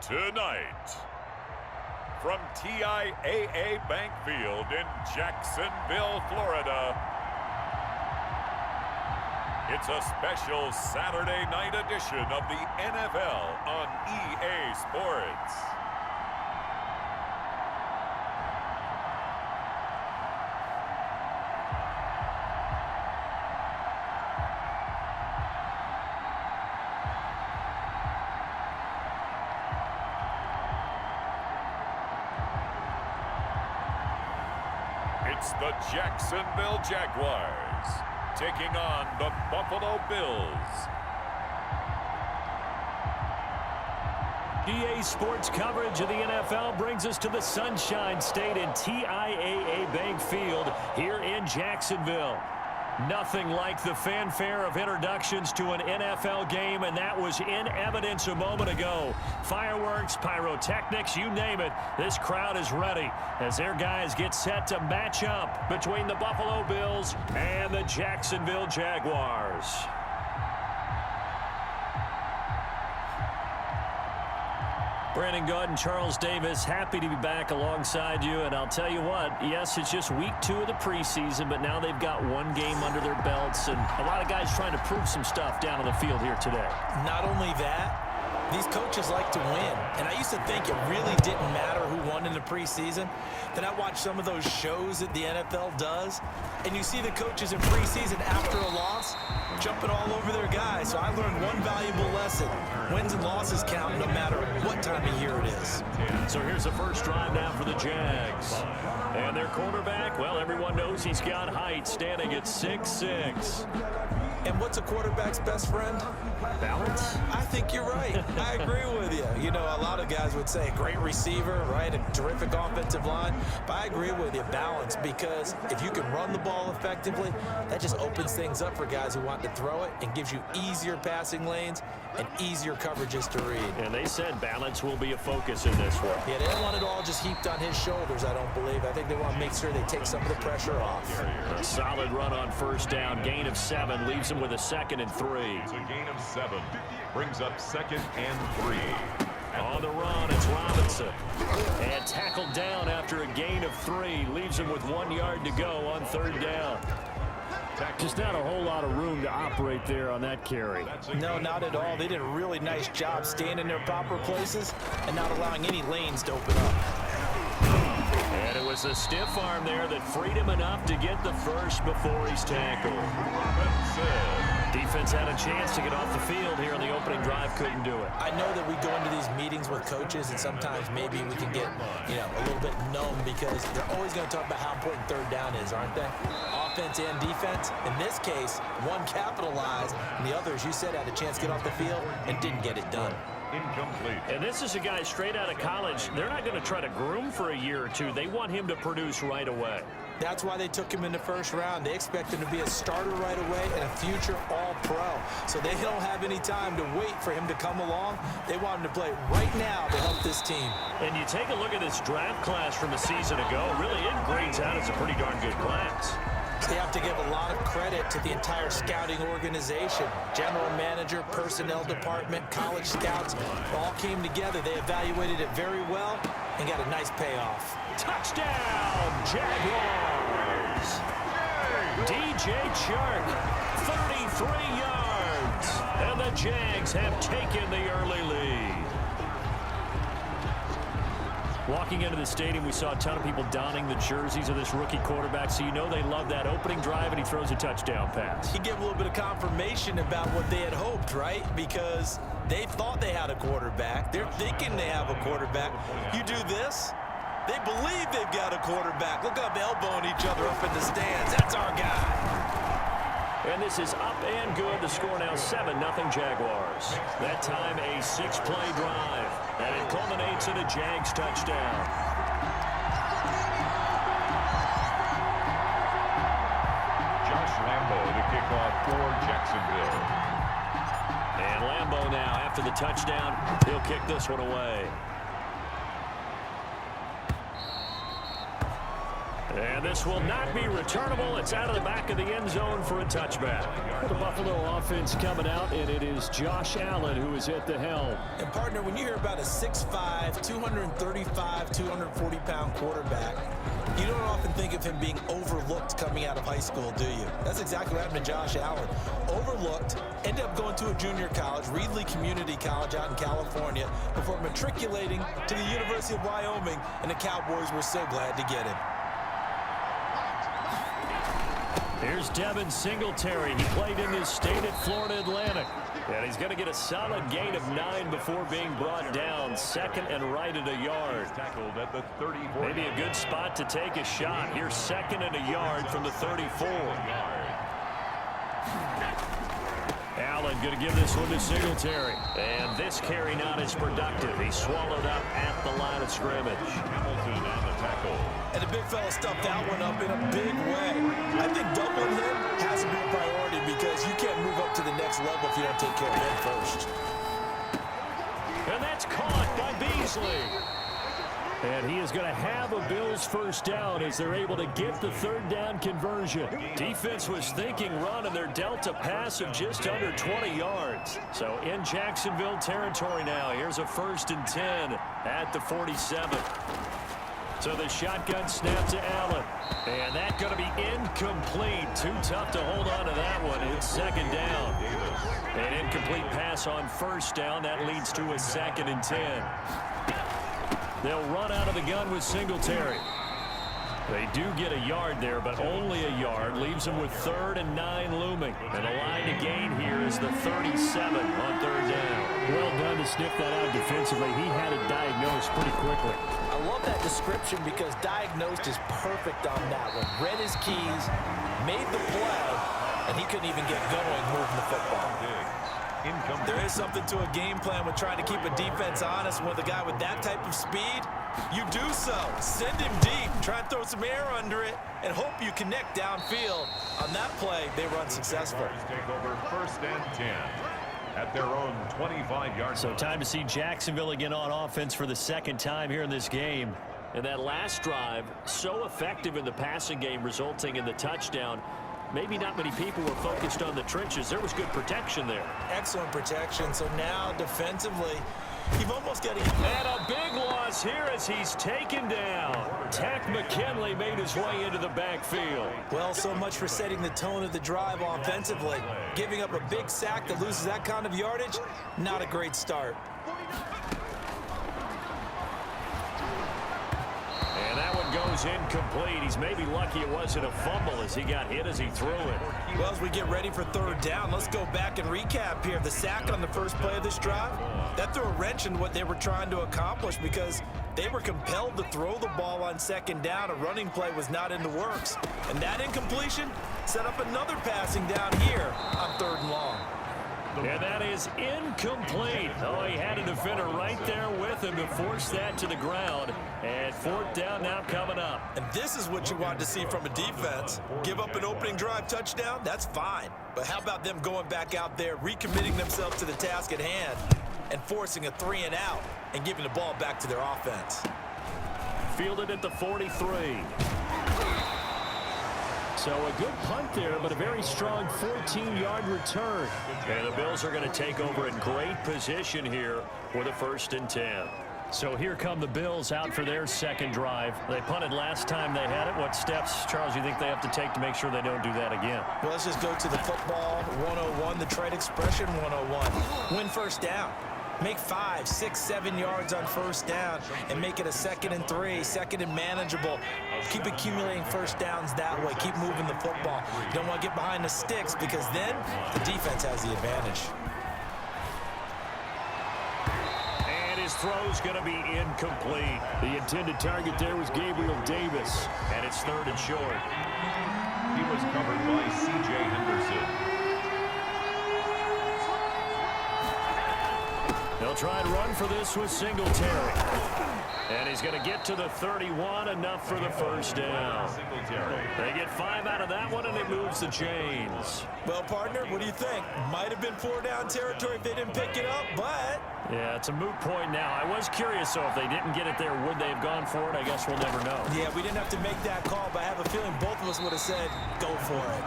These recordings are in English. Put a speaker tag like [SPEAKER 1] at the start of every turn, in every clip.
[SPEAKER 1] Tonight, from TIAA Bank Field in Jacksonville, Florida, it's a special Saturday night edition of the NFL on EA Sports. It's the Jacksonville Jaguars taking on the Buffalo Bills.
[SPEAKER 2] EA Sports coverage of the NFL brings us to the Sunshine State in TIAA Bank Field here in Jacksonville. Nothing like the fanfare of introductions to an NFL game, and that was in evidence a moment ago. Fireworks, pyrotechnics, you name it. This crowd is ready as their guys get set to match up between the Buffalo Bills and the Jacksonville Jaguars. Brandon Gaud and Charles Davis, happy to be back alongside you. And I'll tell you what, yes, it's just week 2 of the preseason, but now they've got one game under their belts. And a lot of guys trying to prove some stuff down on the field here today.
[SPEAKER 3] Not only that, these coaches like to win. And I used to think it really didn't matter who won in the preseason. Then I watched some of those shows that the NFL does, and you see the coaches in preseason after a loss jumping all over their guys. So I learned one valuable lesson. Wins and losses count no matter what time of year it is.
[SPEAKER 2] So here's the first drive now for the Jags. And their quarterback, well, everyone knows he's got height, standing at 6'6".
[SPEAKER 3] And what's a quarterback's best friend?
[SPEAKER 2] Balance?
[SPEAKER 3] I think you're right. I agree with you. You know, a lot of guys would say a great receiver, right? A terrific offensive line. But I agree with you, balance, because if you can run the ball effectively, that just opens things up for guys who want to throw it and gives you easier passing lanes and easier coverages to read.
[SPEAKER 2] And they said balance will be a focus in this one.
[SPEAKER 3] Yeah, they don't want it all just heaped on his shoulders, I don't believe. I think they want to make sure they take some of the pressure off.
[SPEAKER 2] A solid run on first down. Gain of 7 leaves him with a 2nd and 3.
[SPEAKER 1] It's a gain of 7. Brings up 2nd and 3.
[SPEAKER 2] On the run, it's Robinson. And tackled down after a gain of 3. Leaves him with 1 yard to go on 3rd down. Just not a whole lot of room to operate there on that carry.
[SPEAKER 3] No, not at all. They did a really nice job staying in their proper places and not allowing any lanes to open up.
[SPEAKER 2] And it was a stiff arm there that freed him enough to get the first before he's tackled. Defense had a chance to get off the field here on the opening drive, couldn't do it.
[SPEAKER 3] I know that we go into these meetings with coaches, and sometimes maybe we can get, a little bit numb because they're always going to talk about how important 3rd down is, aren't they? Offense and defense. In this case, one capitalized, and the others, you said, had a chance to get off the field and didn't get it done.
[SPEAKER 1] Incomplete.
[SPEAKER 2] And this is a guy straight out of college. They're not going to try to groom for a year or two. They want him to produce right away.
[SPEAKER 3] That's why they took him in the first round. They expect him to be a starter right away and a future all-pro. So they don't have any time to wait for him to come along. They want him to play right now to help this team.
[SPEAKER 2] And you take a look at this draft class from a season ago. Really, it grades out as a pretty darn good class.
[SPEAKER 3] They have to give a lot of credit to the entire scouting organization. General manager, personnel department, college scouts all came together. They evaluated it very well and got a nice payoff.
[SPEAKER 2] Touchdown, Jaguars! DJ Chark, 33 yards. And the Jags have taken the early lead. Walking into the stadium, we saw a ton of people donning the jerseys of this rookie quarterback, so you know they love that opening drive, and he throws a touchdown pass.
[SPEAKER 3] He gave a little bit of confirmation about what they had hoped, right? Because they thought they had a quarterback. They're thinking they have a quarterback. You do this, they believe they've got a quarterback. Look up, elbowing each other up in the stands. That's our guy.
[SPEAKER 2] And this is up and good. The score now 7-0 Jaguars. That time a 6-play drive. And it culminates in a Jags touchdown.
[SPEAKER 1] Josh Lambo to kick off for Jacksonville.
[SPEAKER 2] And Lambo now, after the touchdown, he'll kick this one away. And this will not be returnable. It's out of the back of the end zone for a touchback. The Buffalo offense coming out, and it is Josh Allen who is at the helm.
[SPEAKER 3] And, partner, when you hear about a 6'5", 235, 240-pound quarterback, you don't often think of him being overlooked coming out of high school, do you? That's exactly what happened to Josh Allen. Overlooked, ended up going to a junior college, Reedley Community College out in California, before matriculating to the University of Wyoming, and the Cowboys were so glad to get him.
[SPEAKER 2] Here's Devin Singletary. He played in this state at Florida Atlantic. And he's going to get a solid gain of 9 before being brought down. Second and right at a yard. Maybe a good spot to take a shot. Here's second and a yard from the 34. Allen going to give this one to Singletary. And this carry not as productive. He swallowed up at the line of scrimmage.
[SPEAKER 1] Hamilton on the tackle.
[SPEAKER 3] And the big fella stuffed that one up in a big way. I think doubling him has to be a priority because you can't move up to the next level if you don't take care of him first.
[SPEAKER 2] And that's caught by Beasley. And he is going to have a Bills first down as they're able to get the third down conversion. Defense was thinking run, and they're dealt a pass of just under 20 yards. So in Jacksonville territory now. Here's a 1st and 10 at the 47. So the shotgun snap to Allen. And that's going to be incomplete. Too tough to hold on to that one. It's second down. An incomplete pass on first down. That leads to a 2nd and 10. They'll run out of the gun with Singletary. They do get a yard there, but only a yard. Leaves them with 3rd and 9 looming. And the line to gain here is the 37 on 3rd down.
[SPEAKER 4] Well done to sniff that out defensively. He had it diagnosed pretty quickly.
[SPEAKER 3] I love that description because diagnosed is perfect on that one. Read his keys, made the play, and he couldn't even get going moving the football. There is something to a game plan with trying to keep a defense honest. With a guy with that type of speed, you do so. Send him deep, try and throw some air under it, and hope you connect downfield. On that play, they were unsuccessful.
[SPEAKER 1] Take over 1st and 10 at their own 25-yard.
[SPEAKER 2] So time to see Jacksonville again on offense for the second time here in this game. And that last drive, so effective in the passing game, resulting in the touchdown. Maybe not many people were focused on the trenches. There was good protection there.
[SPEAKER 3] Excellent protection. So now defensively, you've almost got to...
[SPEAKER 2] And a big loss here as he's taken down. Tack McKinley made his way into the backfield.
[SPEAKER 3] Well, so much for setting the tone of the drive offensively. Giving up a big sack that loses that kind of yardage, not a great start.
[SPEAKER 2] And that one goes incomplete. He's maybe lucky it wasn't a fumble as he got hit as he threw it.
[SPEAKER 3] Well, as we get ready for 3rd down, let's go back and recap here. The sack on the first play of this drive, that threw a wrench in what they were trying to accomplish because they were compelled to throw the ball on 2nd down. A running play was not in the works. And that incompletion set up another passing down here on 3rd and long.
[SPEAKER 2] And that is incomplete. Oh, he had a defender right there with him to force that to the ground. And 4th down now coming up.
[SPEAKER 3] And this is what you want to see from a defense. Give up an opening drive touchdown, that's fine. But how about them going back out there, recommitting themselves to the task at hand, and forcing a 3 and out, and giving the ball back to their offense.
[SPEAKER 2] Fielded at the 43. So a good punt there, but a very strong 14-yard return. And the Bills are going to take over in great position here with a 1st and 10. So here come the Bills out for their second drive. They punted last time they had it. What steps, Charles, do you think they have to take to make sure they don't do that again?
[SPEAKER 3] Well, let's just go to the football 101, the trade expression 101. Win 1st down. Make 5, 6, 7 yards on 1st down and make it a 2nd and 3, 2nd and manageable. Keep accumulating 1st downs that way. Keep moving the football. You don't want to get behind the sticks because then the defense has the advantage.
[SPEAKER 2] And his throw's going to be incomplete.
[SPEAKER 4] The intended target there was Gabriel Davis.
[SPEAKER 2] And it's 3rd and short.
[SPEAKER 1] He was covered by C.J. Henderson.
[SPEAKER 2] They'll try and run for this with Singletary. And he's going to get to the 31, enough for the first down. They get 5 out of that one, and it moves the chains.
[SPEAKER 3] Well, partner, what do you think? Might have been 4-down territory if they didn't pick it up, but...
[SPEAKER 2] Yeah, it's a moot point now. I was curious, so if they didn't get it there, would they have gone for it? I guess we'll never know.
[SPEAKER 3] Yeah, we didn't have to make that call, but I have a feeling both of us would have said, go for it.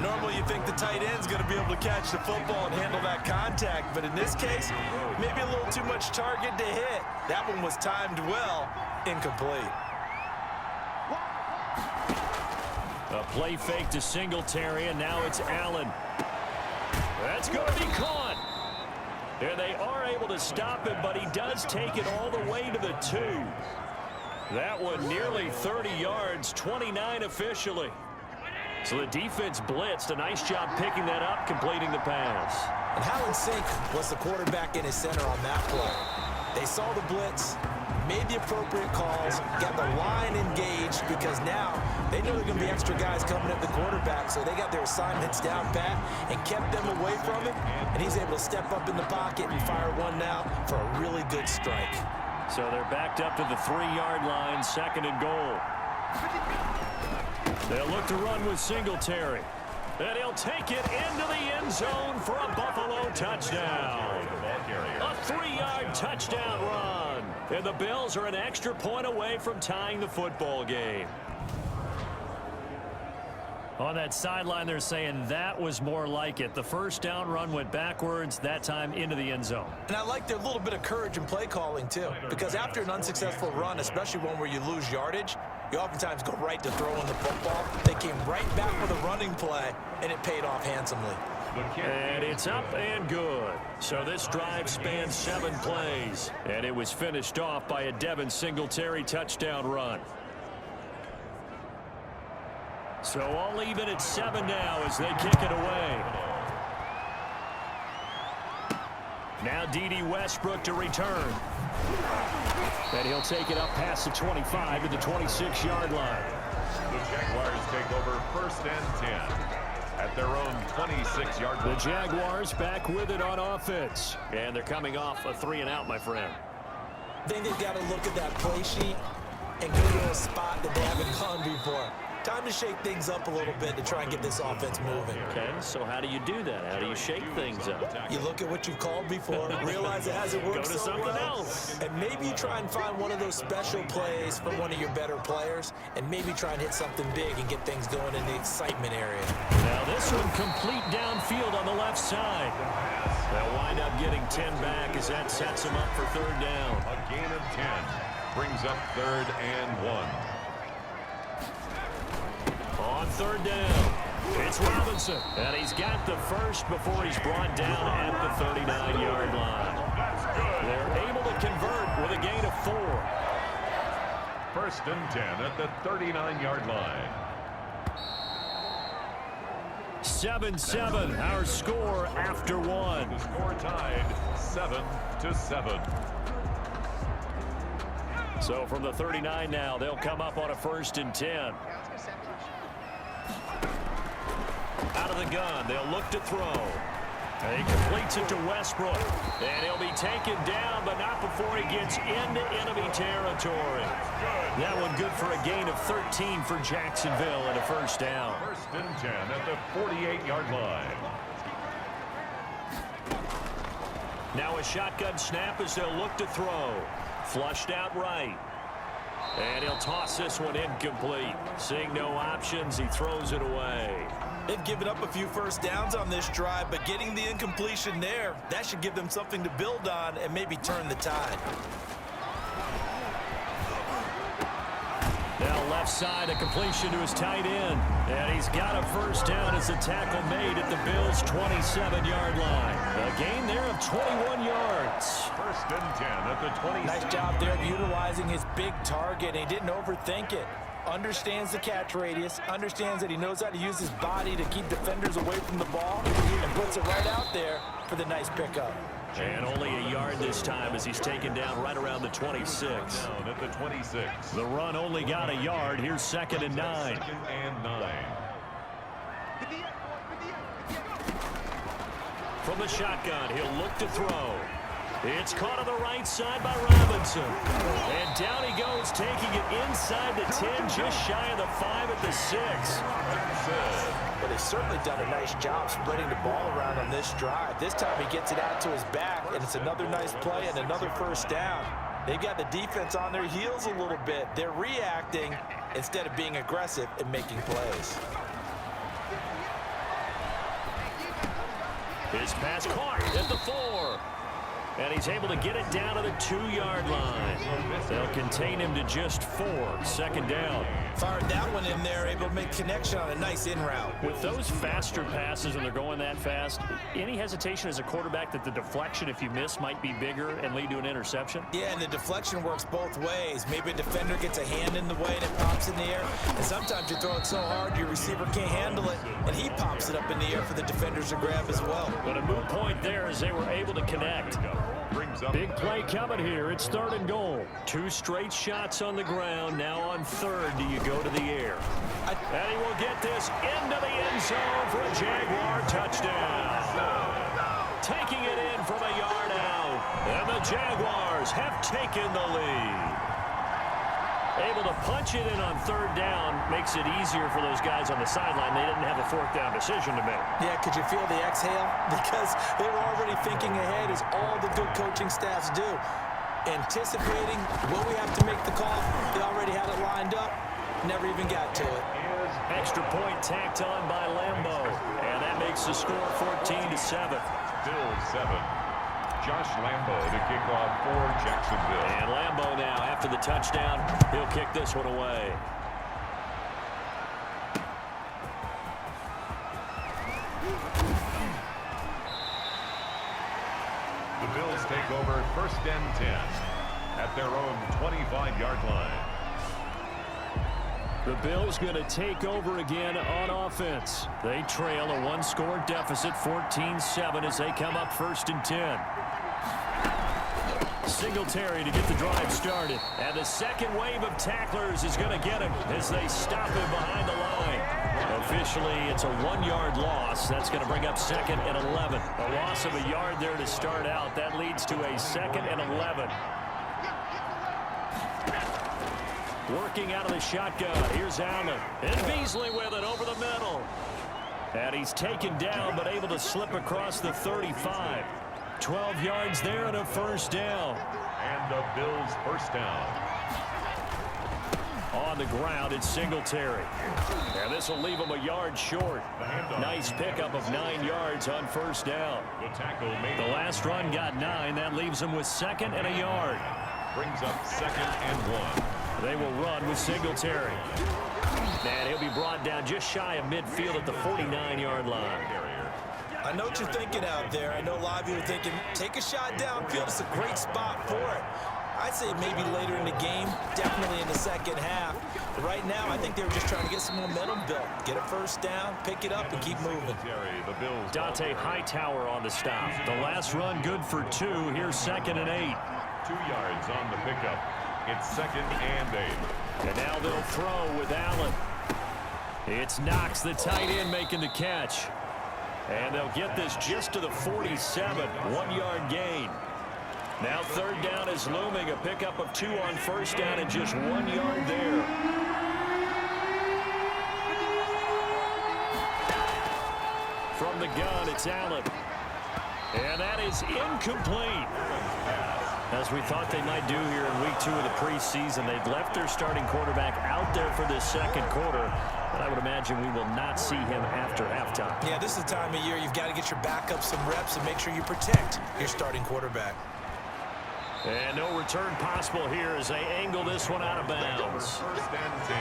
[SPEAKER 3] Normally, you think the tight end's going to be able to catch the football and handle that contact, but in this case, maybe a little too much target to hit. That one was timed well, incomplete.
[SPEAKER 2] A play fake to Singletary, and now it's Allen. That's going to be caught. And they are able to stop him, but he does take it all the way to the 2. That one nearly 30 yards, 29 officially. So the defense blitzed. A nice job picking that up, completing the pass.
[SPEAKER 3] And how in sync was the quarterback in his center on that play? They saw the blitz, made the appropriate calls, got the line engaged, because now they know there are going to be extra guys coming at the quarterback, so they got their assignments down pat and kept them away from him, and he's able to step up in the pocket and fire one now for a really good strike.
[SPEAKER 2] So they're backed up to the 3-yard line, 2nd and goal. They'll look to run with Singletary. And he'll take it into the end zone for a Buffalo touchdown. A 3-yard touchdown run. And the Bills are an extra point away from tying the football game. On that sideline, they're saying that was more like it. The first down run went backwards, that time into the end zone.
[SPEAKER 3] And I like their little bit of courage in play calling, too. Because after an unsuccessful run, especially one where you lose yardage, you oftentimes go right to throwing the football. They came right back with a running play, and it paid off handsomely.
[SPEAKER 2] And it's up and good. So this drive spans 7 plays. And it was finished off by a Devin Singletary touchdown run. So all even at 7 now as they kick it away. Now D.D. Westbrook to return. And he'll take it up past the 25 to the 26-yard line.
[SPEAKER 1] The Jaguars take over 1st and 10 at their own 26-yard line.
[SPEAKER 2] The Jaguars back with it on offense. And they're coming off a 3-and-out, my friend.
[SPEAKER 3] I think they've got to look at that play sheet and go to a spot that they haven't gone before. Time to shake things up a little bit to try and get this offense moving.
[SPEAKER 2] Okay, so how do you do that? How do you shake things up?
[SPEAKER 3] You look at what you've called before, realize it hasn't worked
[SPEAKER 2] Go to
[SPEAKER 3] so
[SPEAKER 2] something
[SPEAKER 3] well,
[SPEAKER 2] else.
[SPEAKER 3] and maybe you try and find one of those special plays from one of your better players, and maybe try and hit something big and get things going in the excitement area.
[SPEAKER 2] Now this one complete downfield on the left side. They'll wind up getting 10 back as that sets them up for 3rd down.
[SPEAKER 1] A gain of 10 brings up 3rd and 1.
[SPEAKER 2] On 3rd down, it's Robinson. And he's got the first before he's brought down at the 39-yard line. They're able to convert with a gain of 4.
[SPEAKER 1] 1st and 10 at the 39-yard line.
[SPEAKER 2] 7-7, our score after 1.
[SPEAKER 1] The score tied 7-7.
[SPEAKER 2] So from the 39 now, they'll come up on a 1st and 10. Out of the gun, they'll look to throw. He completes it to Westbrook. And he'll be taken down, but not before he gets into enemy territory. That one good for a gain of 13 for Jacksonville and a 1st down.
[SPEAKER 1] 1st and 10 at the 48-yard line.
[SPEAKER 2] Now a shotgun snap as they'll look to throw. Flushed out right. And he'll toss this one incomplete. Seeing no options, he throws it away.
[SPEAKER 3] They've given up a few 1st downs on this drive, but getting the incompletion there, that should give them something to build on and maybe turn the tide.
[SPEAKER 2] Now left side, a completion to his tight end. And he's got a 1st down as the tackle made at the Bills' 27-yard line. A gain there of 21 yards.
[SPEAKER 1] 1st and 10 at the 20.
[SPEAKER 3] Nice job there of utilizing his big target. He didn't overthink it. Understands the catch radius, understands that he knows how to use his body to keep defenders away from the ball, and puts it right out there for the nice pickup.
[SPEAKER 2] And only a yard this time as he's taken down right around the 26.
[SPEAKER 1] Down at the 26.
[SPEAKER 2] The run only got a yard. Here's 2nd and 9.
[SPEAKER 1] 2nd and 9.
[SPEAKER 2] From the shotgun, he'll look to throw. It's caught on the right side by Robinson. And down he goes, taking it inside the 10, just shy of the 5 at the 6.
[SPEAKER 3] But they've certainly done a nice job spreading the ball around on this drive. This time he gets it out to his back, and it's another nice play and another first down. They've got the defense on their heels a little bit. They're reacting instead of being aggressive and making plays.
[SPEAKER 2] His pass caught at the 4. And he's able to get it down to the 2-yard line. They'll contain him to just 4. Second down.
[SPEAKER 3] Fired that one in there, able to make connection on a nice in route.
[SPEAKER 2] With those faster passes and they're going that fast, any hesitation as a quarterback that the deflection, if you miss, might be bigger and lead to an interception?
[SPEAKER 3] Yeah, and the deflection works both ways. Maybe a defender gets a hand in the way and it pops in the air. And sometimes you throw it so hard your receiver can't handle it, and he pops it up in the air for the defenders to grab as well.
[SPEAKER 2] But a moot point there as they were able to connect. Big play coming here. It's 3rd and goal. 2 straight shots on the ground. Now on 3rd, do you go to the air? And he will get this into the end zone for a Jaguar touchdown. Taking it in from a yard out. And the Jaguars have taken the lead. Able to punch it in on 3rd down makes it easier for those guys on the sideline. They didn't have a 4th down decision to make.
[SPEAKER 3] Yeah, could you feel the exhale? Because they were already thinking ahead, as all the good coaching staffs do. Anticipating, will we have to make the call? They already had it lined up. Never even got to it.
[SPEAKER 2] Extra point tacked on by Lambeau. And that makes the score 14-7.
[SPEAKER 1] Still 7. Josh Lambeau to kick off for Jacksonville.
[SPEAKER 2] And Lambeau now, after the touchdown, he'll kick this one away.
[SPEAKER 1] The Bills take over 1st and 10 at their own 25-yard line.
[SPEAKER 2] The Bills going to take over again on offense. They trail a 1-score deficit, 14-7, as they come up 1st and 10. Singletary to get the drive started. And the second wave of tacklers is going to get him as they stop him behind the line. Officially, it's a 1-yard loss. That's going to bring up 2nd and 11. A loss of a yard there to start out. That leads to a 2nd and 11. Working out of the shotgun. Here's Allen. And Beasley with it over the middle. And he's taken down, but able to slip across the 35. 12 yards there and a 1st down.
[SPEAKER 1] And the Bills' 1st down.
[SPEAKER 2] On the ground, it's Singletary. And this will leave him a yard short. Nice pickup of 9 yards on 1st down.
[SPEAKER 1] The tackle made.
[SPEAKER 2] The last run got 9. That leaves him with 2nd and a yard.
[SPEAKER 1] Brings up 2nd and 1.
[SPEAKER 2] They will run with Singletary. And he'll be brought down just shy of midfield at the 49-yard line.
[SPEAKER 3] I know what you're thinking out there. I know a lot of you are thinking, take a shot downfield. It's a great spot for it. I'd say maybe later in the game, definitely in the second half. But right now, I think they were just trying to get some momentum built. Get a 1st down, pick it up, and keep moving.
[SPEAKER 2] Dante Hightower on the stop. The last run good for 2. Here's 2nd and 8.
[SPEAKER 1] 2 yards on the pickup. It's 2nd and 8.
[SPEAKER 2] And now they'll throw with Allen. It's Knox, the tight end, making the catch. And they'll get this just to the 47. 1-yard gain. Now 3rd down is looming. A pickup of 2 on 1st down and just 1 yard there. From the gun, it's Allen. And that is incomplete. As we thought they might do here in week 2 of the preseason, they've left their starting quarterback out there for this 2nd quarter. But I would imagine we will not see him after halftime.
[SPEAKER 3] Yeah, this is the time of year you've got to get your backup some reps and make sure you protect your starting quarterback.
[SPEAKER 2] And no return possible here as they angle this one out of bounds.
[SPEAKER 1] 1st and 10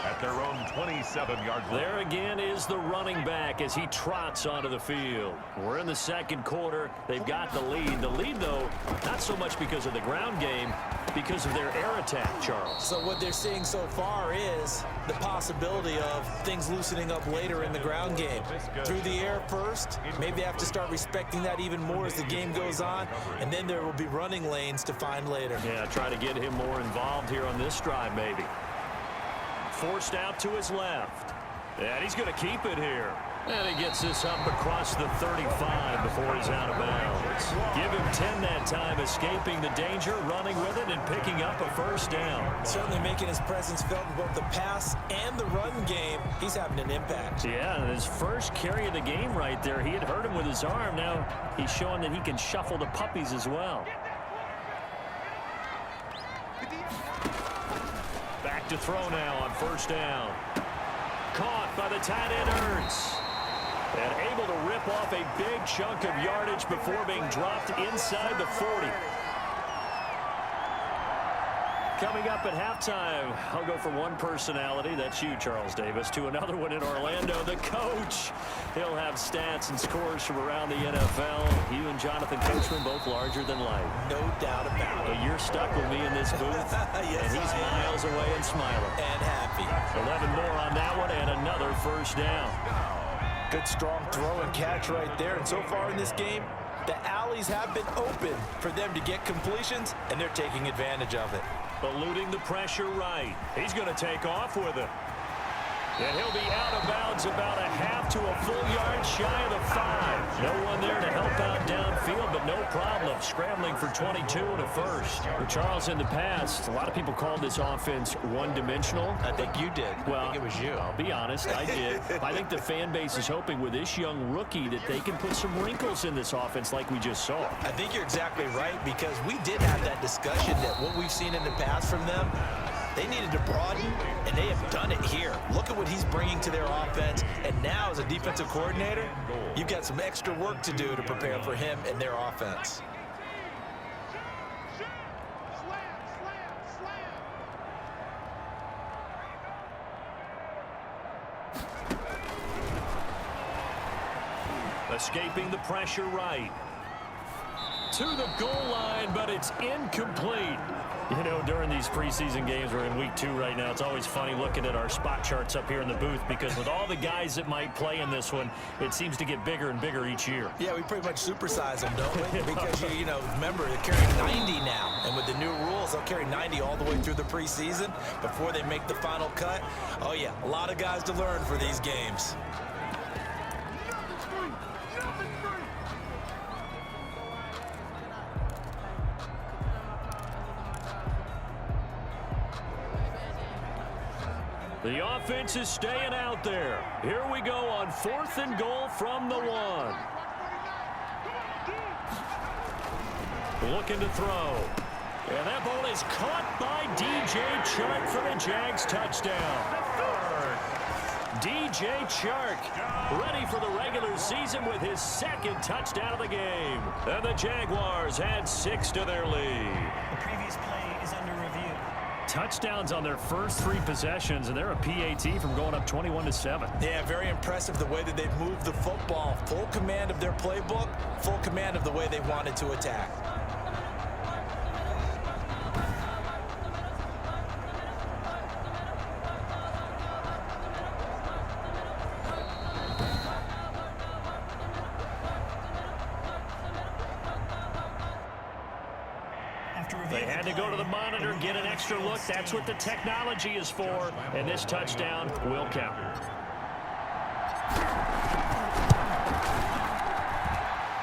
[SPEAKER 1] at their own 27-yard line.
[SPEAKER 2] There again is the running back as he trots onto the field. We're in the 2nd quarter. They've got the lead. The lead, though, not so much because of the ground game, because of their air attack, Charles.
[SPEAKER 3] So what they're seeing so far is the possibility of things loosening up later in the ground game. Through the air first, maybe they have to start respecting that even more as the game goes on, and then there will be running lanes to find later.
[SPEAKER 2] Yeah, try to get him more involved here on this drive, maybe. Forced out to his left. And he's going to keep it here. And he gets this up across the 35 before he's out of bounds. Give him 10 that time, escaping the danger, running with it, and picking up a first down.
[SPEAKER 3] Certainly making his presence felt in both the pass and the run game. He's having an impact.
[SPEAKER 2] Yeah, his first carry of the game right there. He had hurt him with his arm. Now he's showing that he can shuffle the puppies as well. Back to throw now on first down. Caught by the tight end, Ertz. And able to rip off a big chunk of yardage before being dropped inside the 40. Coming up at halftime, I'll go from one personality, that's you, Charles Davis, to another one in Orlando, the coach. He'll have stats and scores from around the NFL. You and Jonathan Coachman, both larger than life.
[SPEAKER 3] No doubt about it.
[SPEAKER 2] You're stuck with me in this booth,
[SPEAKER 3] Yes,
[SPEAKER 2] and he's miles away and smiling.
[SPEAKER 3] And happy.
[SPEAKER 2] 11 more on that one, and another first down.
[SPEAKER 3] Good strong throw and catch right there. And so far in this game, the alleys have been open for them to get completions, and they're taking advantage of it.
[SPEAKER 2] Eluding the pressure right. He's going to take off with it. And he'll be out of bounds about a half to a full yard shy of the 5. No one there to help out downfield, but no problem. Scrambling for 22 and a first. For Charles, in the past, a lot of people called this offense one-dimensional.
[SPEAKER 3] I think you did.
[SPEAKER 2] Well,
[SPEAKER 3] I think it was you.
[SPEAKER 2] I'll be honest, I did. I think the fan base is hoping with this young rookie that they can put some wrinkles in this offense like we just saw.
[SPEAKER 3] I think you're exactly right, because we did have that discussion that what we've seen in the past from them, they needed to broaden, and they have done it here. Look at what he's bringing to their offense, and now as a defensive coordinator, you've got some extra work to do to prepare for him and their offense.
[SPEAKER 2] Escaping the pressure right. To the goal line, but it's incomplete. You know, during these preseason games, we're in week 2 right now, it's always funny looking at our spot charts up here in the booth, because with all the guys that might play in this one, it seems to get bigger and bigger each year.
[SPEAKER 3] Yeah, we pretty much supersize them, don't we? Because, you know, remember, they're carrying 90 now. And with the new rules, they'll carry 90 all the way through the preseason before they make the final cut. Oh, yeah, a lot of guys to learn for these games.
[SPEAKER 2] The offense is staying out there. Here we go on 4th and goal from the 1. Looking to throw. And that ball is caught by DJ Chark for the Jags touchdown. DJ Chark ready for the regular season with his 2nd touchdown of the game. And the Jaguars add 6 to their lead.
[SPEAKER 5] The previous play is under review.
[SPEAKER 2] Touchdowns on their first 3 possessions, and they're a PAT from going up 21-7.
[SPEAKER 3] Yeah, very impressive the way that they've moved the football. Full command of their playbook, full command of the way they wanted to attack.
[SPEAKER 2] They had to go to the monitor, get an extra look. That's what the technology is for, and this touchdown will count.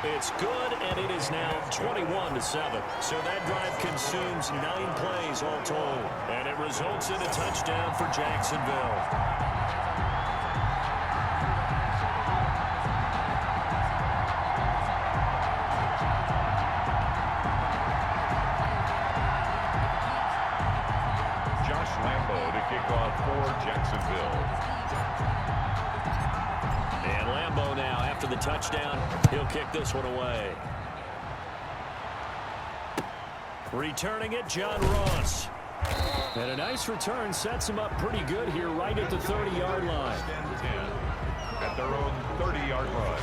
[SPEAKER 2] It's good, and it is now 21-7. So that drive consumes 9 plays all told, and it results in a touchdown for Jacksonville.
[SPEAKER 1] Jacksonville.
[SPEAKER 2] And Lambeau now, after the touchdown, he'll kick this one away. Returning it, John Ross. And a nice return sets him up pretty good here right at the 30-yard line.
[SPEAKER 1] At their own 30-yard line.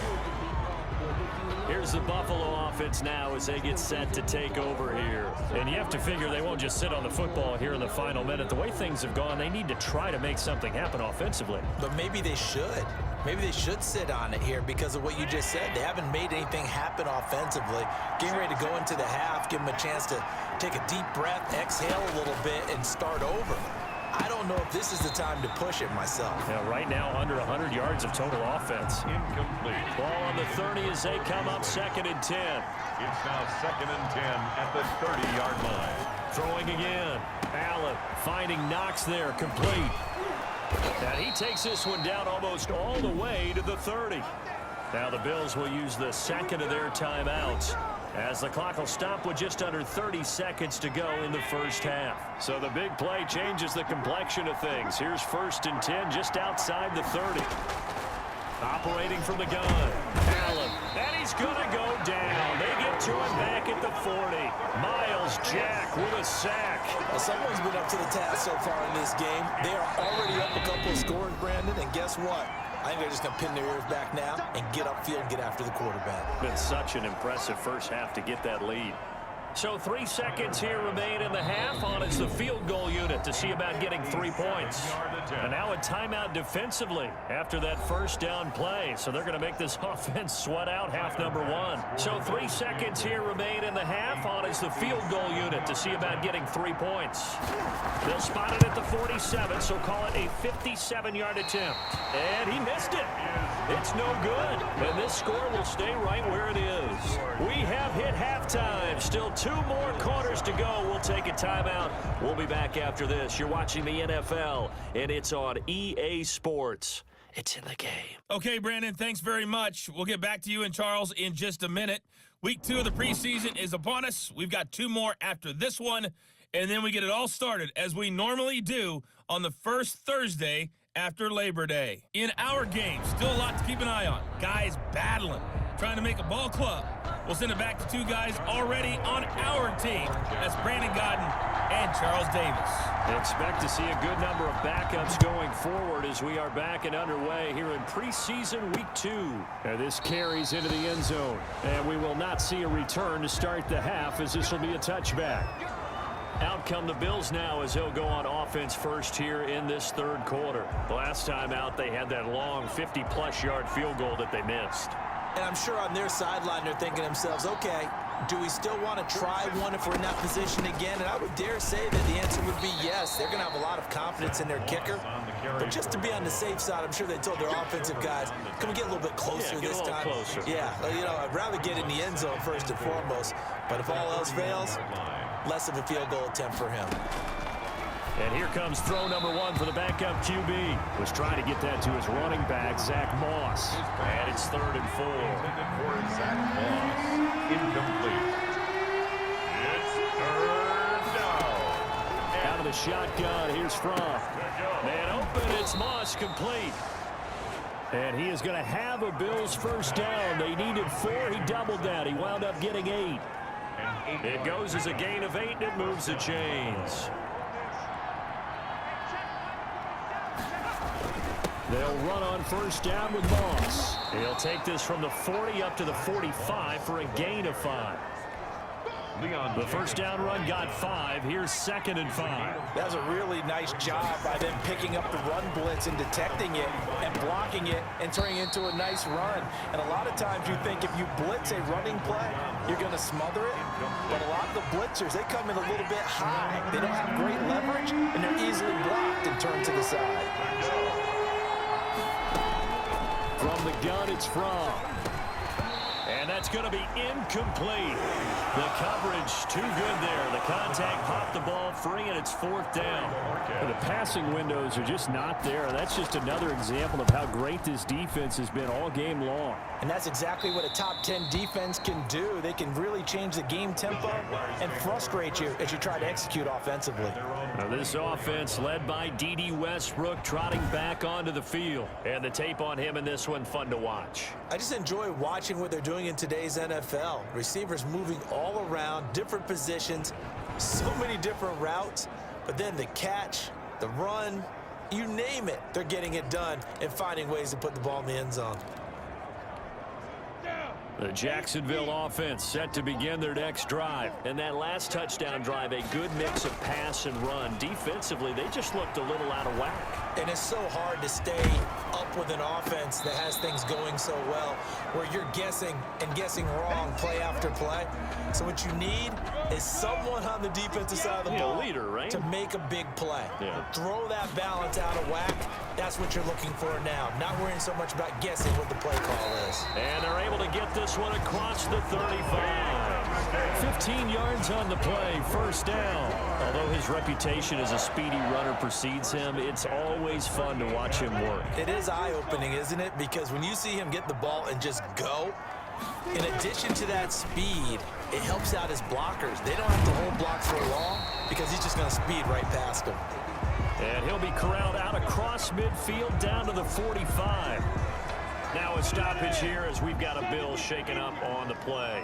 [SPEAKER 2] Here's the Buffalo offense now as they get set to take over here. And you have to figure they won't just sit on the football here in the final minute. The way things have gone, they need to try to make something happen offensively.
[SPEAKER 3] But maybe they should. Maybe they should sit on it here because of what you just said. They haven't made anything happen offensively. Getting ready to go into the half, give them a chance to take a deep breath, exhale a little bit, and start over. I don't know if this is the time to push it myself.
[SPEAKER 2] Yeah, right now, under 100 yards of total offense.
[SPEAKER 1] Incomplete.
[SPEAKER 2] Ball on the 30 as they come up 2nd and 10.
[SPEAKER 1] It's now 2nd and 10 at the 30-yard line.
[SPEAKER 2] Throwing again. Allen finding Knox there, complete. And he takes this one down almost all the way to the 30. Now the Bills will use the second of their timeouts, as the clock will stop with just under 30 seconds to go in the first half. So the big play changes the complexion of things. Here's 1st and 10 just outside the 30. Operating from the gun. Allen. And he's going to go down. They get to him back at the 40. Miles Jack with a sack.
[SPEAKER 3] Well, someone's been up to the task so far in this game. They are already up a couple of scores, Brandon, and guess what? I think they're just going to pin their ears back now and get upfield, get after the quarterback.
[SPEAKER 2] Been such an impressive first half to get that lead. So 3 seconds here remain in the half on as the field goal unit to see about getting 3 points. And now a timeout defensively after that first down play. So they're going to make this offense sweat out half number 1. So 3 seconds here remain in the half on as the field goal unit to see about getting 3 points. They'll spot it at the 47, so call it a 57-yard attempt. And he missed it. It's no good. And this score will stay right where it is. We have hit halftime. Still 2 more quarters to go. We'll take a timeout. We'll be back after this. You're watching the NFL, and it's on EA Sports. It's in the game.
[SPEAKER 6] Okay, Brandon, thanks very much. We'll get back to you and Charles in just a minute. Week 2 of the preseason is upon us. We've got 2 more after this one, and then we get it all started, as we normally do, on the first Thursday after Labor Day. In our game, still a lot to keep an eye on. Guys battling, trying to make a ball club. We'll send it back to 2 guys already on our team. That's Brandon Godden and Charles Davis.
[SPEAKER 2] Expect to see a good number of backups going forward as we are back and underway here in preseason week 2. And this carries into the end zone. And we will not see a return to start the half, as this will be a touchback. Out come the Bills now as they'll go on offense first here in this 3rd quarter. The last time out, they had that long 50-plus yard field goal that they missed.
[SPEAKER 3] And I'm sure on their sideline they're thinking to themselves, okay, do we still want to try one if we're in that position again? And I would dare say that the answer would be yes. They're going to have a lot of confidence in their kicker. But just to be on the safe side, I'm sure they told their offensive guys, can we get a little bit closer this time?
[SPEAKER 2] Closer.
[SPEAKER 3] Yeah, you know, I'd rather get in the end zone first and foremost. But if all else fails, less of a field goal attempt for him.
[SPEAKER 2] And here comes throw number 1 for the backup QB. Was trying to get that to his running back, Zach Moss. And it's 3rd and 4.
[SPEAKER 1] For Zach Moss. Incomplete. It's 3rd down.
[SPEAKER 2] Out of the shotgun, here's Fromm. Man open, it's Moss, complete. And he is going to have a Bills first down. They needed 4, he doubled that. He wound up getting 8. It goes as a gain of 8, and it moves the chains. They'll run on first down with Moss. He'll take this from the 40 up to the 45 for a gain of 5. The first down run got 5. Here's 2nd and 5.
[SPEAKER 3] That was a really nice job by them picking up the run blitz and detecting it and blocking it and turning it into a nice run. And a lot of times you think if you blitz a running play, you're going to smother it. But a lot of the blitzers, they come in a little bit high. They don't have great leverage, and they're easily blocked and turned to the side.
[SPEAKER 2] From the gun, it's Fromm. And that's going to be incomplete. The coverage too good there. The contact popped the ball free, and it's 4th down. The passing windows are just not there. That's just another example of how great this defense has been all game long.
[SPEAKER 3] And that's exactly what a top 10 defense can do. They can really change the game tempo and frustrate you as you try to execute offensively.
[SPEAKER 2] Now this offense led by D.D. Westbrook trotting back onto the field. And the tape on him in this one, fun to watch.
[SPEAKER 3] I just enjoy watching what they're doing in today's NFL. Receivers moving all around, different positions, so many different routes. But then the catch, the run, you name it, they're getting it done and finding ways to put the ball in the end zone.
[SPEAKER 2] The Jacksonville offense set to begin their next drive. And that last touchdown drive, a good mix of pass and run. Defensively, they just looked a little out of whack.
[SPEAKER 3] And it's so hard to stay up with an offense that has things going so well where you're guessing and guessing wrong play after play. So what you need is someone on the defensive side of the ball
[SPEAKER 2] leader, right?
[SPEAKER 3] to make a big play.
[SPEAKER 2] Yeah.
[SPEAKER 3] Throw that balance out of whack. That's what you're looking for now. Not worrying so much about guessing what the play call is.
[SPEAKER 2] And they're able to get this one across the 35. 15 yards on the play, first down. Although his reputation as a speedy runner precedes him, it's always fun to watch him work.
[SPEAKER 3] It is eye-opening, isn't it? Because when you see him get the ball and just go, in addition to that speed, it helps out his blockers. They don't have to hold blocks for long because he's just going to speed right past them.
[SPEAKER 2] And he'll be corralled out across midfield down to the 45. Now a stoppage here as we've got a Bill shaken up on the play.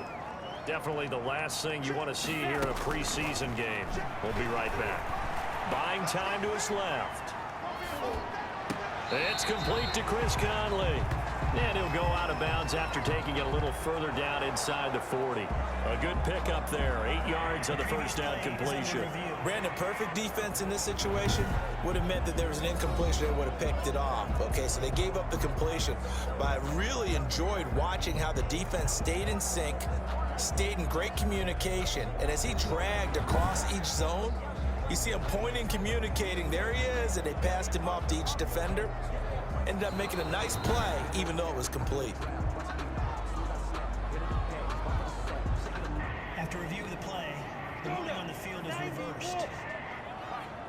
[SPEAKER 2] Definitely the last thing you want to see here in a preseason game. We'll be right back. Buying time to his left. It's complete to Chris Conley. And he'll go out of bounds after taking it a little further down inside the 40. A good pickup there. 8 yards on the first down completion.
[SPEAKER 3] Brandon, perfect defense in this situation would have meant that there was an incompletion. They would have picked it off. Okay, so they gave up the completion. But I really enjoyed watching how the defense stayed in sync, stayed in great communication. And as he dragged across each zone, you see him pointing, communicating. There he is, and they passed him off to each defender. Ended up making a nice play, even though it was complete.
[SPEAKER 5] After review of the play, the ruling on the field is reversed.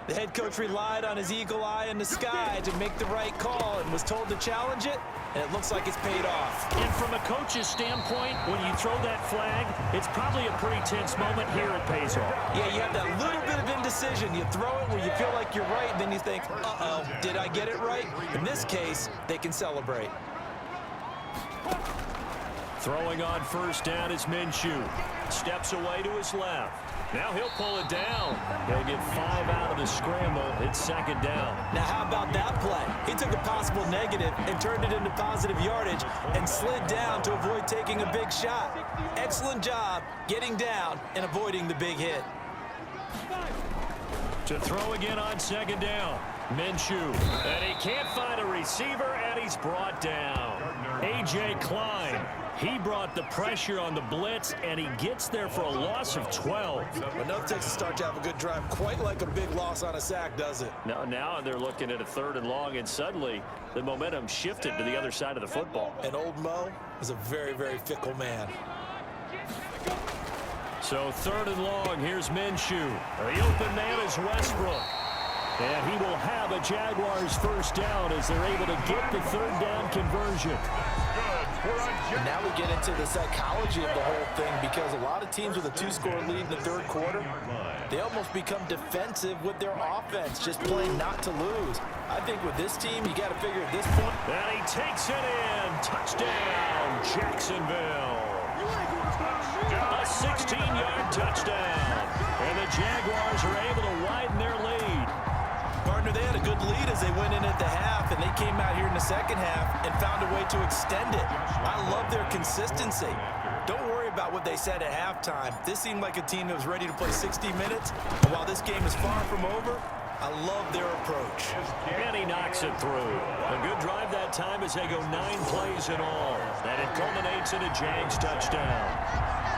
[SPEAKER 3] The head coach relied on his eagle eye in the sky to make the right call and was told to challenge it, and it looks like it's paid off.
[SPEAKER 2] And from a coach's standpoint, when you throw that flag, it's probably a pretty tense moment. Here it pays off.
[SPEAKER 3] Yeah, you have that little bit of indecision. You throw it where you feel like you're right, and then you think, uh-oh, did I get it right? In this case, they can celebrate.
[SPEAKER 2] Throwing on first down is Minshew. Steps away to his left. Now he'll pull it down. He'll get 5 out of the scramble. It's second down.
[SPEAKER 3] Now how about that play? He took a possible negative and turned it into positive yardage and slid down to avoid taking a big shot. Excellent job getting down and avoiding the big hit.
[SPEAKER 2] To throw again on second down. Minshew. And he can't find a receiver, and he's brought down. A.J. Klein. He brought the pressure on the blitz, and he gets there for a loss of 12.
[SPEAKER 3] Enough takes to start to have a good drive, quite like a big loss on a sack, does it?
[SPEAKER 2] Now they're looking at a 3rd and long, and suddenly the momentum shifted to the other side of the football.
[SPEAKER 3] And old Mo is a very, very fickle man.
[SPEAKER 2] So 3rd and long, here's Minshew. The open man is Westbrook. And he will have a Jaguars first down as they're able to get the 3rd down conversion.
[SPEAKER 3] Now we get into the psychology of the whole thing, because a lot of teams with a 2-score lead in the 3rd quarter, they almost become defensive with their offense, just playing not to lose. I think with this team, you got to figure at this point.
[SPEAKER 2] And he takes it in. Touchdown, Jacksonville. A 16-yard touchdown. And the Jaguars are able to widen their lead.
[SPEAKER 3] Partner, they had a good lead as they went in at the half, and they came out here in the second half and found a way to extend it. I love their consistency. Don't worry about what they said at halftime. This seemed like a team that was ready to play 60 minutes, and while this game is far from over, I love their approach.
[SPEAKER 2] And he knocks it through. A good drive that time as they go 9 plays in all. And it culminates in a Jags touchdown.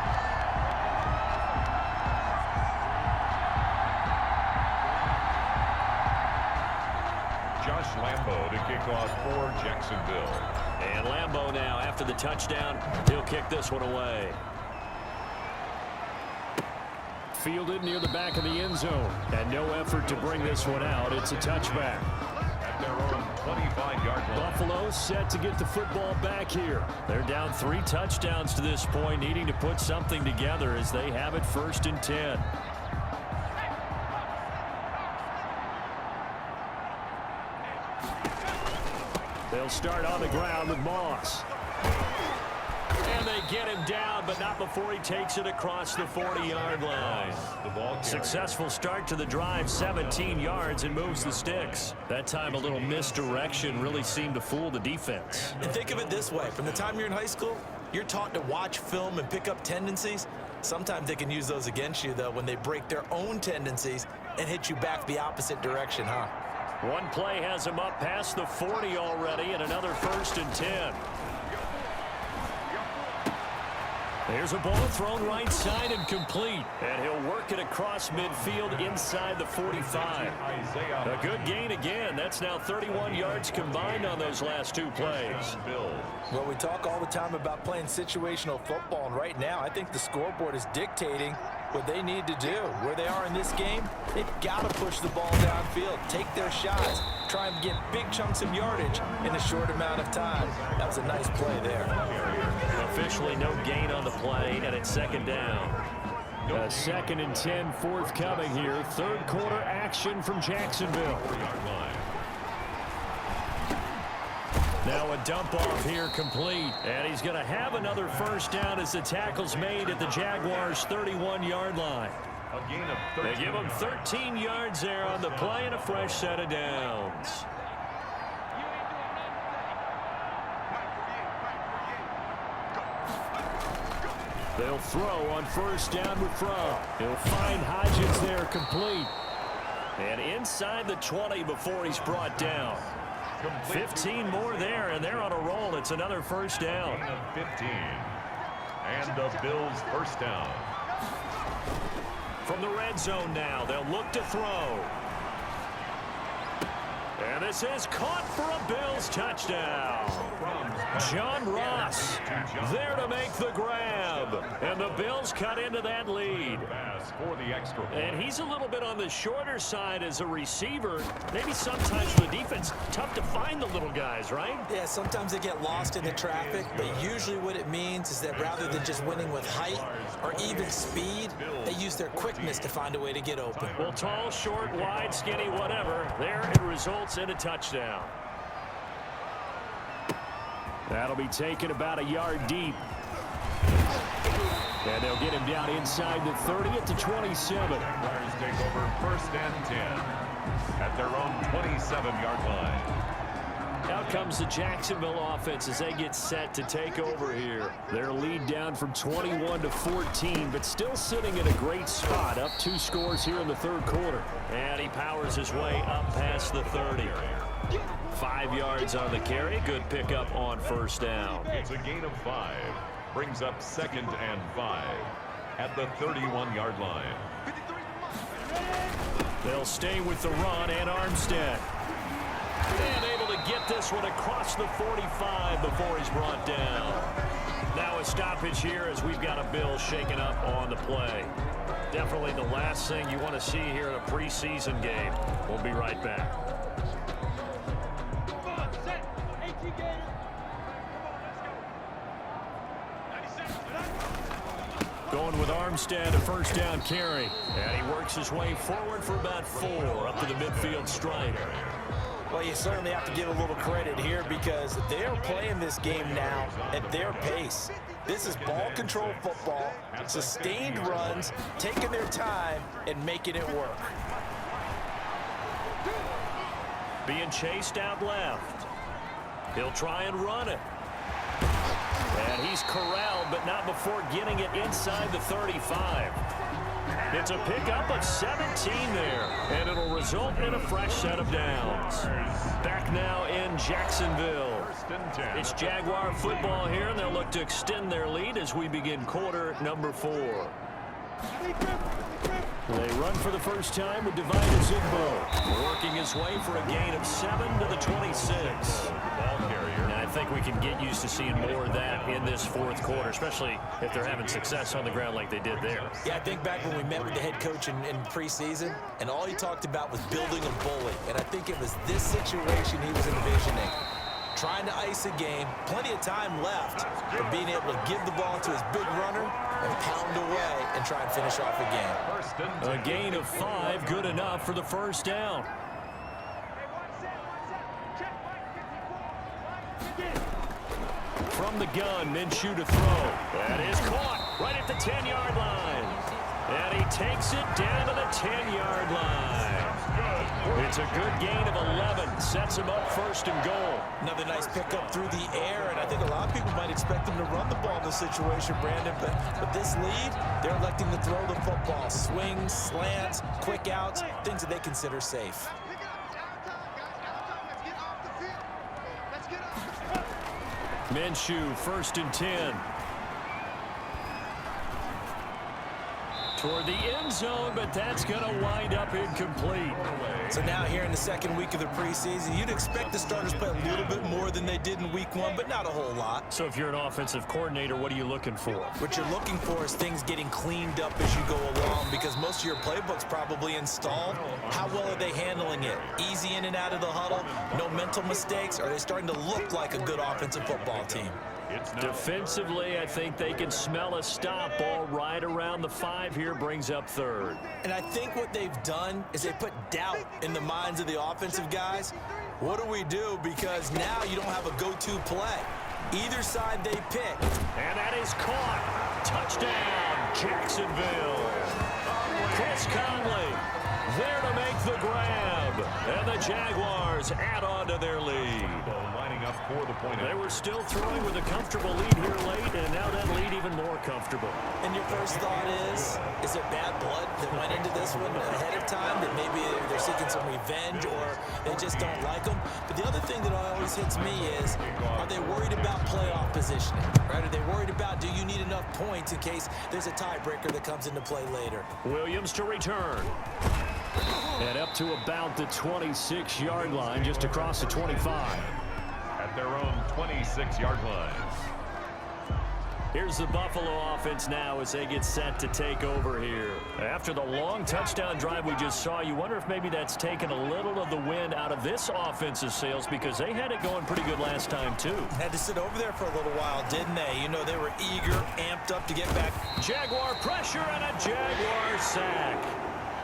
[SPEAKER 1] Lambeau to kick off for Jacksonville.
[SPEAKER 2] And Lambeau now, after the touchdown, he'll kick this one away. Fielded near the back of the end zone. And no effort to bring this one out. It's a touchback.
[SPEAKER 1] At their own 25-yard line.
[SPEAKER 2] Buffalo set to get the football back here. They're down 3 touchdowns to this point, needing to put something together as they have it 1st and 10. They'll start on the ground with Moss. And they get him down, but not before he takes it across the 40-yard line. Successful start to the drive, 17 yards, and moves the sticks. That time a little misdirection really seemed to fool the defense.
[SPEAKER 3] And think of it this way. From the time you're in high school, you're taught to watch film and pick up tendencies. Sometimes they can use those against you, though, when they break their own tendencies and hit you back the opposite direction, huh?
[SPEAKER 2] One play has him up past the 40 already, and another 1st and 10. There's a ball thrown right side and complete. And he'll work it across midfield inside the 45. A good gain again. That's now 31 yards combined on those last 2 plays.
[SPEAKER 3] Well, we talk all the time about playing situational football, and right now I think the scoreboard is dictating what they need to do. Where they are in this game, they've got to push the ball downfield, take their shots, try and get big chunks of yardage in a short amount of time. That was a nice play there.
[SPEAKER 2] Officially no gain on the play, and it's 2nd down. A 2nd and 10 forthcoming here. 3rd quarter action from Jacksonville. Now a dump off here complete. And he's going to have another 1st down as the tackle's made at the Jaguars' 31-yard line. They give him 13 yards there on the play and a fresh set of downs. They'll throw on 1st down with Fromm. He'll find Hodgins there complete. And inside the 20 before he's brought down. 15 more there, and they're on a roll. It's another 1st down.
[SPEAKER 1] 15. And the Bills' 1st down.
[SPEAKER 2] From the red zone now, they'll look to throw. And this is caught for a Bills touchdown. John Ross there to make the grab. And the Bills cut into that lead. And he's a little bit on the shorter side as a receiver. Maybe sometimes for the defense, tough to find the little guys, right?
[SPEAKER 3] Yeah, sometimes they get lost in the traffic, but usually what it means is that rather than just winning with height or even speed, they use their quickness to find a way to get open.
[SPEAKER 2] Well, tall, short, wide, skinny, whatever, there it results in a touchdown. That'll be taken about a yard deep. And they'll get him down inside the 30 at the 27.
[SPEAKER 1] Jaguars take over 1st and 10 at their own 27-yard line.
[SPEAKER 2] Out comes the Jacksonville offense as they get set to take over here. Their lead down from 21 to 14, but still sitting in a great spot. Up 2 scores here in the 3rd quarter. And he powers his way up past the 30. 5 yards on the carry. Good pickup on 1st down.
[SPEAKER 1] It's a gain of 5. Brings up 2nd and 5 at the 31-yard line.
[SPEAKER 2] They'll stay with the run, and Armstead. And able to get this one across the 45 before he's brought down. Now a stoppage here as we've got a Bill shaken up on the play. Definitely the last thing you want to see here in a preseason game. We'll be right back. Going with Armstead, a 1st down carry. And he works his way forward for about 4 up to the midfield stripe.
[SPEAKER 3] Well, you certainly have to give a little credit here because they're playing this game now at their pace. This is ball control football, sustained runs, taking their time and making it work.
[SPEAKER 2] Being chased out left. He'll try and run it. And he's corralled, but not before getting it inside the 35. It's a pickup of 17 there, and it'll result in a fresh set of downs. Back now in Jacksonville. It's Jaguar football here, and they'll look to extend their lead as we begin quarter number 4. They run for the 1st time with Divided Zimbo, working his way for a gain of 7 to the 26. And I think we can get used to seeing more of that in this 4th quarter, especially if they're having success on the ground like they did there.
[SPEAKER 3] Yeah, I think back when we met with the head coach in preseason, and all he talked about was building a bully. And I think it was this situation he was envisioning. Trying to ice a game, plenty of time left, but being able to give the ball to his big runner and pound away and try and finish off a game.
[SPEAKER 2] A gain of 5, good enough for the 1st down. From the gun, Minshew to throw. That is caught right at the 10-yard line. And he takes it down to the 10-yard line. It's a good gain of 11. Sets him up 1st and goal.
[SPEAKER 3] Another nice pickup through the air, and I think a lot of people might expect him to run the ball in this situation, Brandon, but with this lead, they're electing to throw the football. Swings, slants, quick outs, things that they consider safe.
[SPEAKER 2] Minshew, 1st and 10. Toward the end zone, but that's going to wind up incomplete.
[SPEAKER 3] So now here in the second week of the preseason, you'd expect the starters to play a little bit more than they did in week 1, but not a whole lot.
[SPEAKER 2] So if you're an offensive coordinator, what are you looking for?
[SPEAKER 3] What you're looking for is things getting cleaned up as you go along, because most of your playbook's probably installed. How well are they handling it? Easy in and out of the huddle, no mental mistakes? Are they starting to look like a good offensive football team?
[SPEAKER 2] Defensively, I think they can smell a stop ball right around the 5 here, brings up 3rd.
[SPEAKER 3] And I think what they've done is they put doubt in the minds of the offensive guys. What do we do? Because now you don't have a go-to play. Either side they pick.
[SPEAKER 2] And that is caught. Touchdown, Jacksonville. Chris Conley there to make the grab. And the Jaguars add on to their lead.
[SPEAKER 1] Up for the point.
[SPEAKER 2] They were still throwing with a comfortable lead here late, and now that lead even more comfortable.
[SPEAKER 3] And your first thought is it bad blood that went into this one ahead of time, that maybe they're seeking some revenge or they just don't like them? But the other thing that always hits me is, are they worried about playoff positioning? Right? Are they worried about, do you need enough points in case there's a tiebreaker that comes into play later?
[SPEAKER 2] Williams to return. And up to about the 26-yard line, just across the 25.
[SPEAKER 1] At their own 26-yard line.
[SPEAKER 2] Here's the Buffalo offense now as they get set to take over here. After the long touchdown drive we just saw, you wonder if maybe that's taken a little of the wind out of this offense's sails, because they had it going pretty good last time too.
[SPEAKER 3] Had to sit over there for a little while, didn't they? You know, they were eager, amped up to get back.
[SPEAKER 2] Jaguar pressure and a Jaguar sack.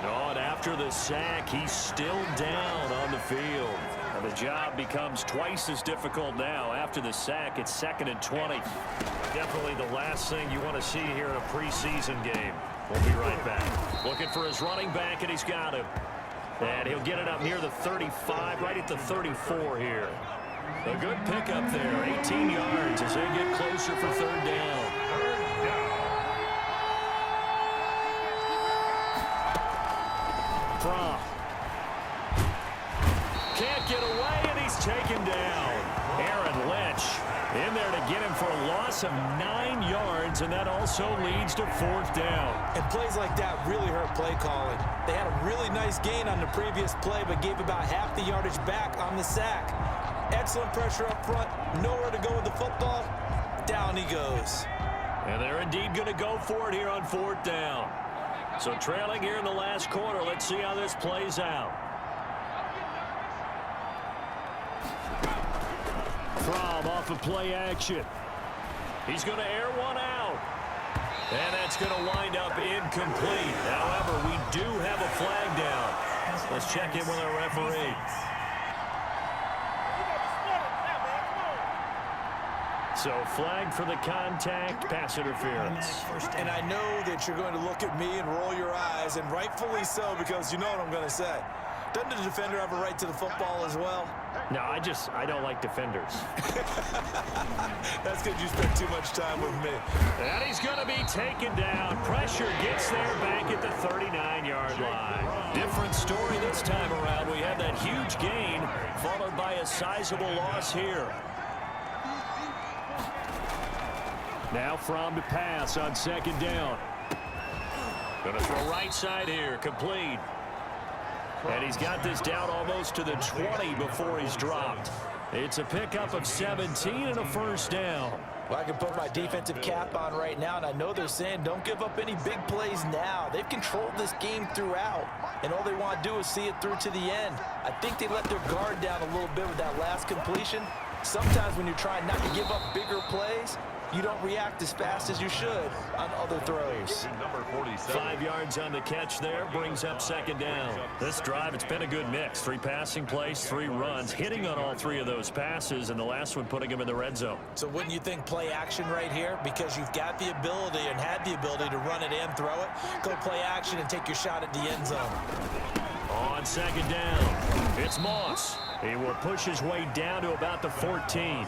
[SPEAKER 2] Oh, and after the sack, he's still down on the field. The job becomes twice as difficult now. After the sack, it's 2nd and 20. Definitely the last thing you want to see here in a preseason game. We'll be right back. Looking for his running back, and he's got him. And he'll get it up near the 35, right at the 34 here. A good pickup there, 18 yards as they get closer for 3rd down. From can't get away, and he's taken down. Aaron Lynch in there to get him for a loss of 9 yards, and that also leads to 4th down.
[SPEAKER 3] And plays like that really hurt play calling. They had a really nice gain on the previous play, but gave about half the yardage back on the sack. Excellent pressure up front, nowhere to go with the football. Down he goes.
[SPEAKER 2] And they're indeed going to go for it here on 4th down. So trailing here in the last quarter, let's see how this plays out. From off of play action. He's going to air one out. And that's going to wind up incomplete. However, we do have a flag down. Let's check in with our referee. So flag for the contact, pass interference.
[SPEAKER 3] And I know that you're going to look at me and roll your eyes, and rightfully so, because you know what I'm going to say. Doesn't the defender have a right to the football as well?
[SPEAKER 2] No, I don't like defenders.
[SPEAKER 3] That's because you spent too much time with me.
[SPEAKER 2] And he's going to be taken down. Pressure gets there back at the 39-yard line. Different story this time around. We have that huge gain followed by a sizable loss here. Now From to pass on 2nd down. Going to throw right side here, complete. And he's got this down almost to the 20 before he's dropped. It's a pickup of 17 and a 1st down.
[SPEAKER 3] Well, I can put my defensive cap on right now, and I know they're saying don't give up any big plays now. They've controlled this game throughout, and all they want to do is see it through to the end. I think they let their guard down a little bit with that last completion. Sometimes when you're trying not to give up bigger plays, you don't react as fast as you should on other throws.
[SPEAKER 2] 5 yards on the catch there, brings up 2nd down. This drive, it's been a good mix. 3 passing plays, 3 runs, hitting on all 3 of those passes, and the last one putting him in the red zone.
[SPEAKER 3] So wouldn't you think play action right here? Because you've got the ability and had the ability to run it and throw it. Go play action and take your shot at the end zone.
[SPEAKER 2] On 2nd down, it's Moss. He will push his way down to about the 14.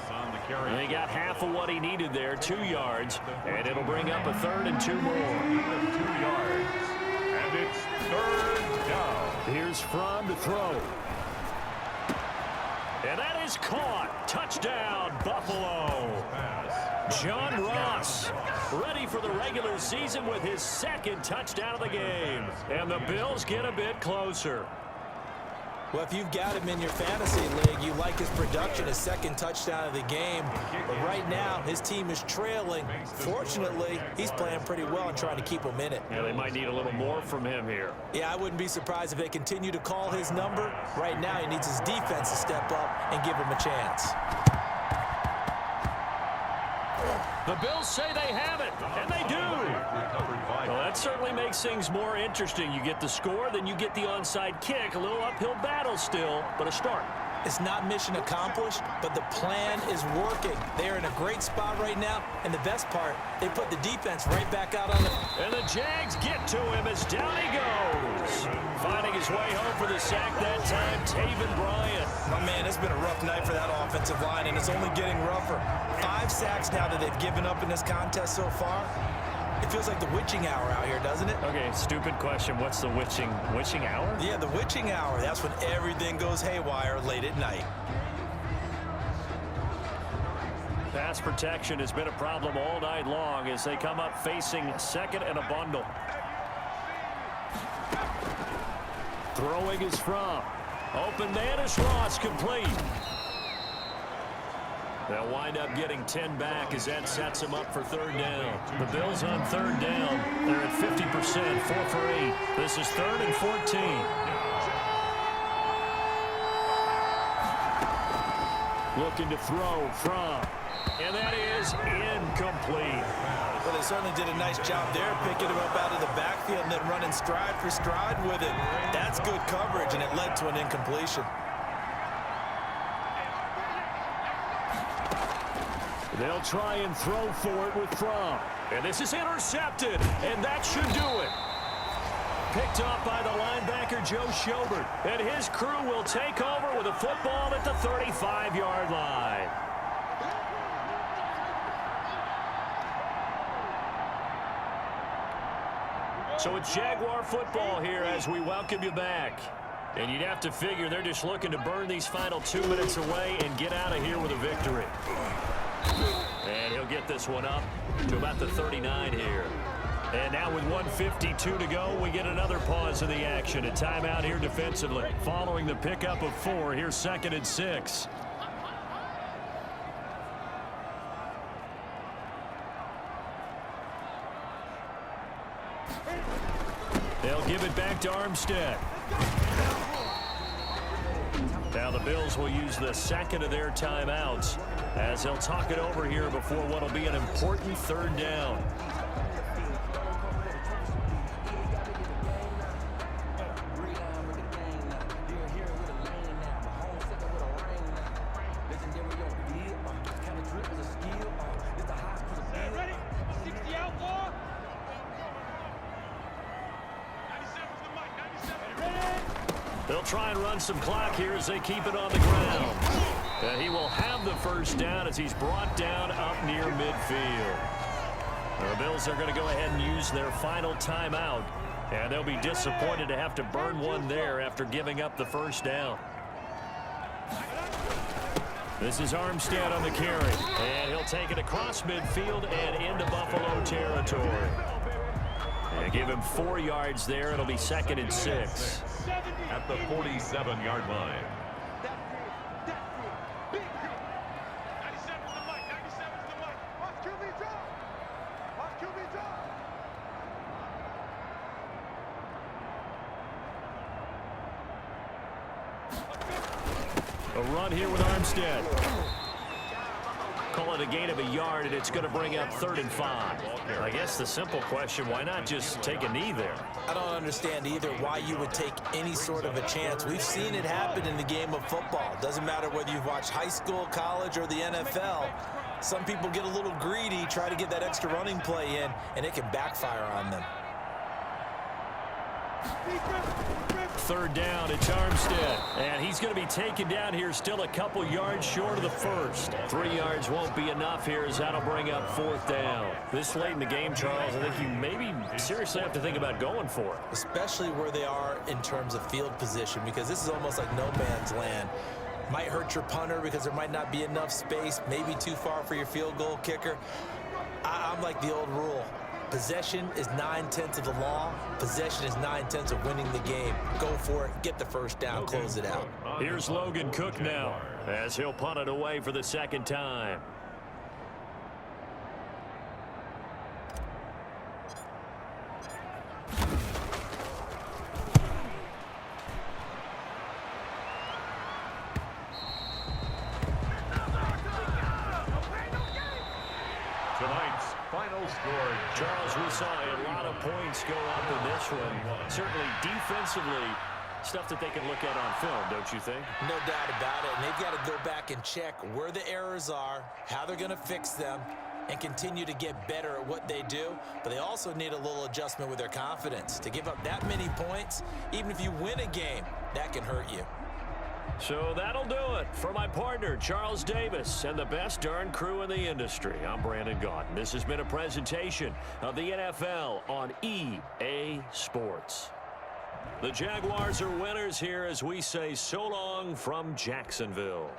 [SPEAKER 2] And he got half of what he needed there, 2 yards, and it'll bring up a 3rd and 2 more. 2
[SPEAKER 1] yards, and it's 3rd down.
[SPEAKER 2] Here's From to throw. And that is caught. Touchdown, Buffalo. John Ross ready for the regular season with his second touchdown of the game. And the Bills get a bit closer.
[SPEAKER 3] Well, if you've got him in your fantasy league, you like his production, his second touchdown of the game. But right now, his team is trailing. Fortunately, he's playing pretty well and trying to keep them in it.
[SPEAKER 2] Yeah, they might need a little more from him here.
[SPEAKER 3] Yeah, I wouldn't be surprised if they continue to call his number. Right now, he needs his defense to step up and give him a chance.
[SPEAKER 2] The Bills say they have it, and they do. Well, that certainly makes things more interesting. You get the score, then you get the onside kick. A little uphill battle still, but a start.
[SPEAKER 3] It's not mission accomplished, but the plan is working. They're in a great spot right now, and the best part, they put the defense right back out on it.
[SPEAKER 2] And the Jags get to him as down he goes. Finding his way home for the sack that time, Taven Bryan.
[SPEAKER 3] Oh, man, it's been a rough night for that offensive line, and it's only getting rougher. 5 sacks now that they've given up in this contest so far. It feels like the witching hour out here, doesn't it?
[SPEAKER 2] Okay, stupid question. What's the witching hour?
[SPEAKER 3] Yeah, the witching hour. That's when everything goes haywire late at night.
[SPEAKER 2] Pass protection has been a problem all night long as they come up facing second and a bundle. Throwing is from. Open man is Ross, complete. They'll wind up getting 10 back as that sets them up for third down. The Bills on third down. They're at 50%, 4 for 8. This is 3rd and 14. Looking to throw from. And that is incomplete.
[SPEAKER 3] Well, they certainly did a nice job there, picking him up out of the backfield and then running stride for stride with it. That's good coverage, and it led to an incompletion.
[SPEAKER 2] They'll try and throw for it with Fromm. And this is intercepted, and that should do it. Picked off by the linebacker, Joe Schobert. And his crew will take over with a football at the 35-yard line. So it's Jaguar football here as we welcome you back. And you'd have to figure they're just looking to burn these final 2 minutes away and get out of here with a victory. And he'll get this one up to about the 39 here. And now with 1:52 to go, we get another pause in the action. A timeout here defensively. Following the pickup of 4, here's 2nd and 6. They'll give it back to Armstead. Now the Bills will use the second of their timeouts as they'll talk it over here before what will be an important third down. They'll try and run some clock here as they keep it on the ground. And he will have the first down as he's brought down up near midfield. The Bills are going to go ahead and use their final timeout. And they'll be disappointed to have to burn one there after giving up the first down. This is Armstead on the carry. And he'll take it across midfield and into Buffalo territory. And give him 4 yards there. It'll be 2nd and 6.
[SPEAKER 1] At the 47-yard line.
[SPEAKER 2] A run here with Armstead. Call it a gain of a yard, and it's going to bring up 3rd and 5. I guess the simple question, why not just take a knee there?
[SPEAKER 3] I don't understand either why you would take any sort of a chance. We've seen it happen in the game of football. Doesn't matter whether you've watched high school, college, or the NFL. Some people get a little greedy, try to get that extra running play in, and it can backfire on them.
[SPEAKER 2] 3rd down, it's Armstead. And he's going to be taken down here still a couple yards short of the first. 3 yards won't be enough here as that'll bring up 4th down. This late in the game, Charles, I think you maybe seriously have to think about going for it.
[SPEAKER 3] Especially where they are in terms of field position, because this is almost like no man's land. Might hurt your punter because there might not be enough space, maybe too far for your field goal kicker. I'm like the old rule. Possession is 9/10 of the law. Possession is 9/10 of winning the game. Go for it. Get the first down. Close it out.
[SPEAKER 2] Here's Logan Cook now as he'll punt it away for the second time.
[SPEAKER 1] Tonight's final score.
[SPEAKER 2] Charles, we saw a lot of points go up in this one. Certainly defensively, stuff that they can look at on film, don't you think?
[SPEAKER 3] No doubt about it. And they've got to go back and check where the errors are, how they're going to fix them, and continue to get better at what they do. But they also need a little adjustment with their confidence. To give up that many points, even if you win a game, that can hurt you.
[SPEAKER 2] So that'll do it for my partner, Charles Davis, and the best darn crew in the industry. I'm Brandon Gaudin. This has been a presentation of the NFL on EA Sports. The Jaguars are winners here as we say so long from Jacksonville.